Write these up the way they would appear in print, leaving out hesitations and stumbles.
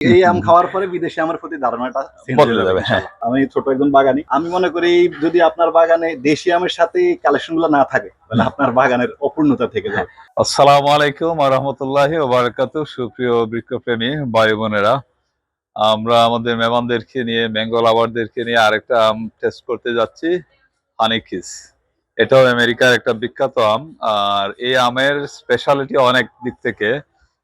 এই আম খাওয়ার পরে বিদেশে আমার প্রতি ধারণাটা চেঞ্জ হয়ে বদলে যাবে যাবে। হ্যাঁ, ইনশাআল্লাহ। আমি ছোট একজন বাগানি, আমি মনে করি যদি আপনার বাগানে দেশি আমের সাথে কালেকশন গুলো না থাকে তাহলে আপনার বাগানের অপূর্ণতা থেকে হ্যাঁ। যাবে। আসসালামু আলাইকুম ওয়া রাহমাতুল্লাহি ওয়া বারাকাতুহু। সুপ্রিয় বৃক্ষপ্রেমী ভাই বোনেরা, আমরা আমাদের মেহমানদেরকে নিয়ে, ম্যাঙ্গো লাভারদেরকে নিয়ে আরেকটা আম টেস্ট করতে যাচ্ছি, হানি কিস। এটাও আমেরিকার একটা বিখ্যাত আম। আর এই আমের স্পেশালিটি অনেক দিক থেকে।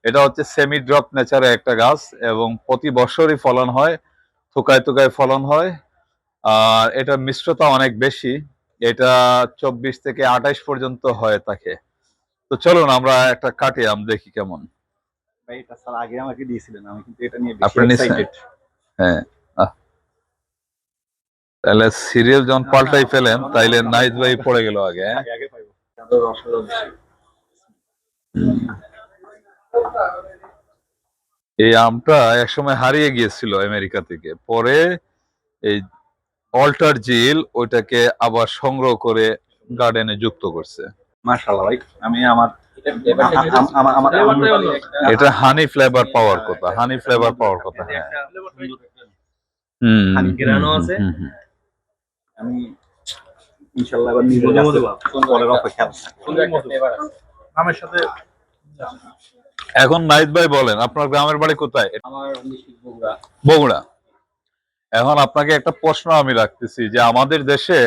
এটা হচ্ছে সেমি ড্রপ নেচারে একটা গাছ এবং প্রতি বছরই ফলন হয়, থোকায় থোকায় ফলন হয়। আর এটার মিষ্টতা অনেক বেশি। এটা 24 থেকে 28 পর্যন্ত হয়ে থাকে। তো চলুন আমরা একটা কাটি আম দেখি কেমন। ভাই এটা স্যার আগে আমাকে দিয়েছিলেন, আমি কিন্তু এটা নিয়ে বেশি আপনি নিচ্ছেন? এক্সাইটেড। হ্যাঁ। তাহলে সিরিয়াল যখন পাল্টাই ফেলেন তাইলে নাইট ভাই পড়ে গেল আগে। হ্যাঁ? আগে আগে পাইবো। তাদের রসের বেশি। এই আমটা একসময় হারিয়ে গিয়েছিল আমেরিকা থেকে, পরে এই অল্টার জিল ওইটাকে আবার সংগ্রহ করে গার্ডেনে যুক্ত করছে। মাশাআল্লাহ ভাই, আমি আমার এটা হানি ফ্লেভার পাওয়ার কথা, হানি ফ্লেভার পাওয়ার কথা। হ্যাঁ, হুম, গ্রানও আছে। আমি ইনশাআল্লাহ এবার নিজে পরের অপেক্ষা আমের সাথে। এখন নাইট ভাই বলেন আপনার গ্রামের বাড়ি কোথায়? আমার বগুড়া। বগুড়া। এখন আপনাকে একটা প্রশ্ন আমি রাখতেছি যে আমাদের দেশে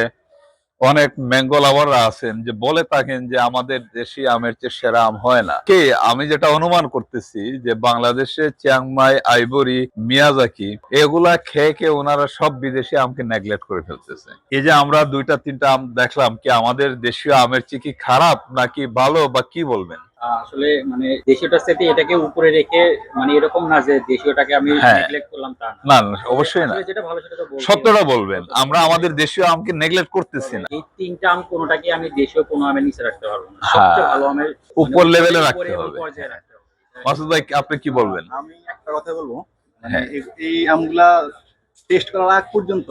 অনেক ম্যাঙ্গো লাভাররা আছেন যে বলে থাকেন যে আমাদের দেশি আমের চেয়ে সেরা আম হয় না। কে আমি যেটা অনুমান করতেছি যে বাংলাদেশে চিয়াংমাই, আইবরি, মিয়াজাকি এগুলা খেয়ে খেয়ে ওনারা সব বিদেশি আমকে নেগলেক্ট করে ফেলতেছে। এই যে আমরা দুইটা তিনটা আম দেখলাম, কি আমাদের দেশীয় আমের চেয়ে কি খারাপ নাকি ভালো, বা কি বলবেন? আসলে মানে দেশীয়টার সাথে এটাকে উপরে রেখে মানে এরকম না যে দেশীয়টাকে আমি নেগলেক্ট করলাম তা না। না না, অবশ্যই না। আসলে যেটা ভালো সেটা তো বলছি। সত্যটা বলবেন, আমরা আমাদের দেশীয় আমকে নেগলেক্ট করতেছি না। এই তিনটা আম কোনোটাকে আমি দেশীয় কোনো আমের নিচে রাখতে পারবো না। হ্যাঁ, সবচেয়ে ভালো আমের উপর লেভেলে উপরে রাখতে এবং হবে। পর্যায়ে রাখতে হবে। মাসুদ ভাই আপনি কি বলবেন? আমি একটা কথা বলবো, মানে হ্যাঁ। এই আমগুলা টেস্ট করার আগ পর্যন্ত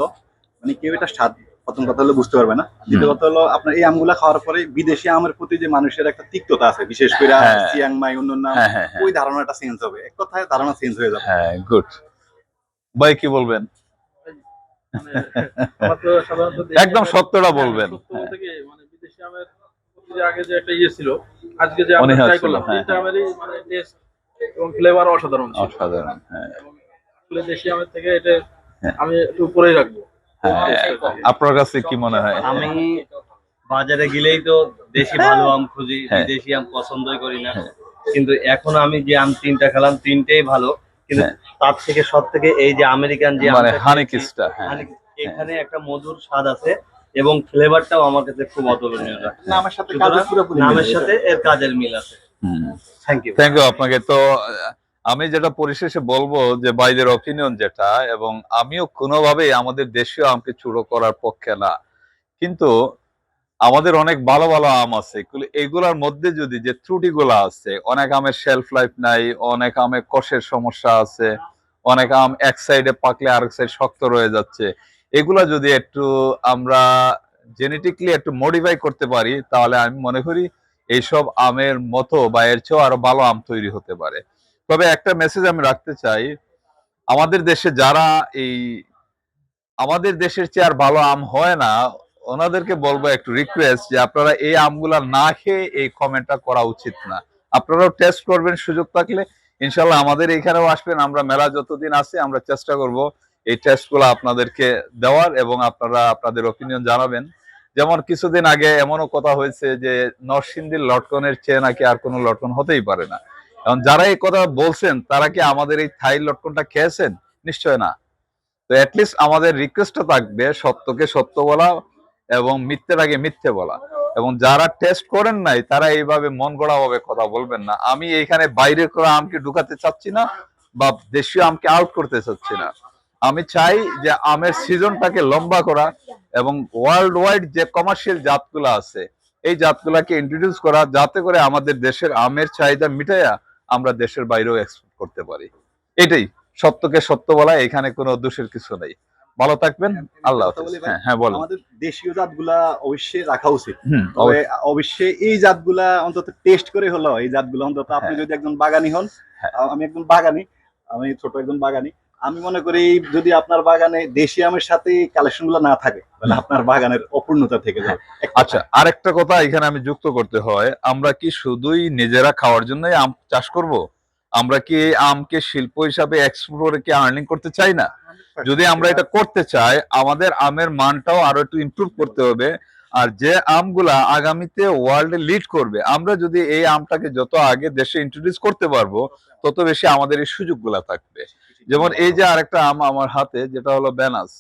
মানে কেউ এটা স্বাদ, প্রথম কথা হলো বুঝতে পারবে না। দ্বিতীয় কথা হলো আপনার এই আমগুলা খাওয়ার পরে বিদেশি আমের প্রতি যে মানুষের একটা তিক্ততা আছে, বিশেষ করে হ্যাঁ। চিয়াংমাই অন্যান্য আম, হ্যাঁ, হ্যাঁ, হ্যাঁ। ওই ধারণাটা চেঞ্জ হবে। এক কথায় ধারণা চেঞ্জ হয়ে যাবে। হ্যাঁ, গুড। ভাই কি বলবেন? মানে আমার তো সাধারণত একদম সত্যটা বলবেন। সত্য বলতে কি মানে বিদেশি আমের যে আগে যে একটা ইয়ে ছিল, আজকে যে আমরা মনে ট্রাই হচ্ছিল, করলাম হ্যাঁ, তিনটা আমেরই মানে টেস্ট এবং ফ্লেভার অসাধারণ ছিল। অসাধারণ। হ্যাঁ, এবং আসলে দেশি আমের থেকে এটা হ্যাঁ। আমি একটু উপরেই রাখবো। হ্যাঁ। আপনার কাছে কি মনে হয়? আমি বাজারে গেলেই তো দেশি ভালো আম খুঁজি, হ্যাঁ। বিদেশি আম পছন্দই করি না। হ্যাঁ। কিন্তু এখন আমি যে আম তিনটা খেলাম তিনটেই ভালো, কিন্তু হ্যাঁ। তার থেকে সব থেকে এই যে আমেরিকান যে মানে আমটা হানি খেয়েছি, কিসটা। হ্যাঁ, এখানে একটা মধুর স্বাদ আছে এবং ফ্লেভারটাও আমার কাছে খুব অতুলনীয় লাগে। নামের সাথে কাজের পুরোপুরি নামের মিলে সাথে এর কাজের মিল আছে। Thank you. থ্যাংক ইউ আপনাকে। তো আমি যেটা পরিশেষে বলবো যে বাইদের অপিনিয়ন যেটা, এবং আমিও কোনোভাবেই আমাদের দেশীয় আমকে চূড়ো করার পক্ষে না, কিন্তু আমাদের অনেক ভালো ভালো আম আছে। এগুলার মধ্যে যদি যে ত্রুটিগুলো আছে, অনেক আমের শেলফ লাইফ নাই, অনেক আমের কষের সমস্যা আছে, অনেক আম এক সাইডে পাকলে আরেক সাইড শক্ত রয়ে যাচ্ছে, এগুলা যদি একটু আমরা জেনেটিকলি একটু মডিফাই করতে পারি তাহলে আমি মনে করি এইসব আমের মতো বা এর চেয়েও আরো ভালো আম তৈরি হতে পারে। তবে একটা মেসেজ আমি রাখতে চাই, আমাদের দেশে যারা এই আমাদের দেশের চেয়ে আর ভালো আম হয় না, ওনাদেরকে বলবো একটু রিকোয়েস্ট যে আপনারা এই আমগুলা না খেয়ে এই কমেন্টটা করা উচিত না। আপনারাও টেস্ট করবেন সুযোগ থাকলে, ইনশাল্লাহ আমাদের এখানেও আসবেন। আমরা মেলা যতদিন আছে আমরা চেষ্টা করব এই টেস্টগুলো আপনাদেরকে দেওয়ার, এবং আপনারা আপনাদের অপিনিয়ন জানাবেন। যেমন কিছুদিন আগে এমনও কথা হয়েছে যে নরসিংদীর লটকনের চেয়ে নাকি আর কোনো লটকন হতেই পারে না। এখন যারা এই কথা বলছেন তারা কি আমাদের এই থাই লটকনটা খেয়েছেন? নিশ্চয় না। তো অ্যাটলিস্ট আমাদের রিকোয়েস্টটা থাকবে সত্যকে সত্য বলা এবং মিথ্যের আগে মিথ্যে বলা। এবং যারা টেস্ট করেন নাই তারা এইভাবে মন গড়া ভাবে কথা বলবেন না। আমি এইখানে বাইরে করা আমকে ঢুকাতে চাচ্ছি না বা দেশীয় আমকে আউট করতে চাচ্ছি না। আমি চাই যে আমের সিজনটাকে লম্বা করা এবং ওয়ার্ল্ড ওয়াইড যে কমার্শিয়াল জাতগুলো আছে এই জাতগুলাকে ইন্ট্রোডিউস করা, যাতে করে আমাদের দেশের আমের চাহিদা মিটাইয়া আমরা দেশের বাইরেও এক্সপোর্ট করতে পারি। এটাই সত্যকে সত্য বলা, এখানে কোনো দোষের কিছু নেই। ভালো থাকবেন। আল্লাহ হাফেজ। হ্যাঁ হ্যাঁ, বলেন। আমাদের দেশীয় জাতগুলা অবশ্যই রাখা উচিত। হুম, তবে অবশ্যই এই জাতগুলা অন্তত টেস্ট করে হলো, এই জাতগুলো অন্তত আপনি হ্যাঁ। যদি একজন বাগানি হন, হ্যাঁ। আমি একজন বাগানি, আমি ছোট একজন বাগানি। আমি মনে করি যদি আপনার বাগানে দেশি আমের সাথে কালেকশন গুলো না থাকে তাহলে আপনার বাগানের অপূর্ণতা থেকে যাবে। আচ্ছা, আরেকটা কথা এখানে আমি যুক্ত করতে হয়, আমরা কি শুধুই নিজেরা খাওয়ার জন্যই আম চাষ করব? আমরা কি এই আমকে শিল্প হিসাবে এক্সপোর্ট করে কি আর্নিং করতে চাই না? যদি আমরা এটা করতে চাই, আমাদের আমের মানটাও আরো একটু ইমপ্রুভ করতে হবে। আর যে আমগুলা আগামীতে ওয়ার্ল্ডে লিড করবে, আমরা যদি এই আমটাকে যত আগে দেশে ইন্ট্রোডিউস করতে পারবো, তত বেশি আমাদের এই সুযোগগুলা থাকবে। যেমন এই যে আরেকটা আম আমার হাতে, যেটা হলো বেনাস,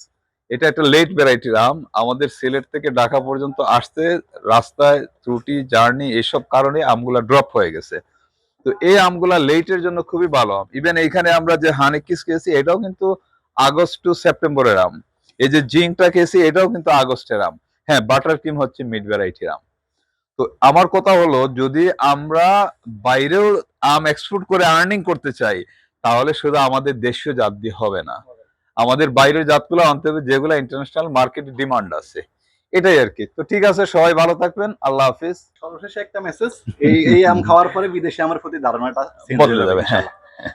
এটা একটা লেট ভ্যারাইটির আম। আমাদের সিলেট থেকে ঢাকা পর্যন্ত আসতে রাস্তায় ত্রুটি, জার্নি, এসব কারণে আমগুলা ড্রপ হয়ে গেছে। তো এই আমগুলা লেটের জন্য খুবই ভালো আম। ইভেন এইখানে আমরা যে হানি কিস খেয়েছি, এটাও কিন্তু আগস্ট টু সেপ্টেম্বরের আম। এই যে জিঙ্কটা খেয়েছি, এটাও কিন্তু আগস্টের আম। হ্যাঁ, বাটার ক্রিম হচ্ছে মিড ভ্যারাইটির আম। তো আমার কথা হলো, যদি আমরা বাইরেও আম এক্সপোর্ট করে আর্নিং করতে চাই, তাহলে শুধু আমাদের দেশীয় জাত দিয়ে হবে না, আমাদের বাইরের জাতগুলো আনতে হবে যেগুলো ইন্টারন্যাশনাল মার্কেটে ডিমান্ড আছে। এটাই আর কি। তো ঠিক আছে, সবাই ভালো থাকবেন, আল্লাহ হাফিজ। সর্বশেষে একটা মেসেজ, এই আম খাওয়ার পরে বিদেশি আমের প্রতি ধারণাটা change হয়ে বদলে যাবে, হ্যাঁ। ইনশাআল্লাহ।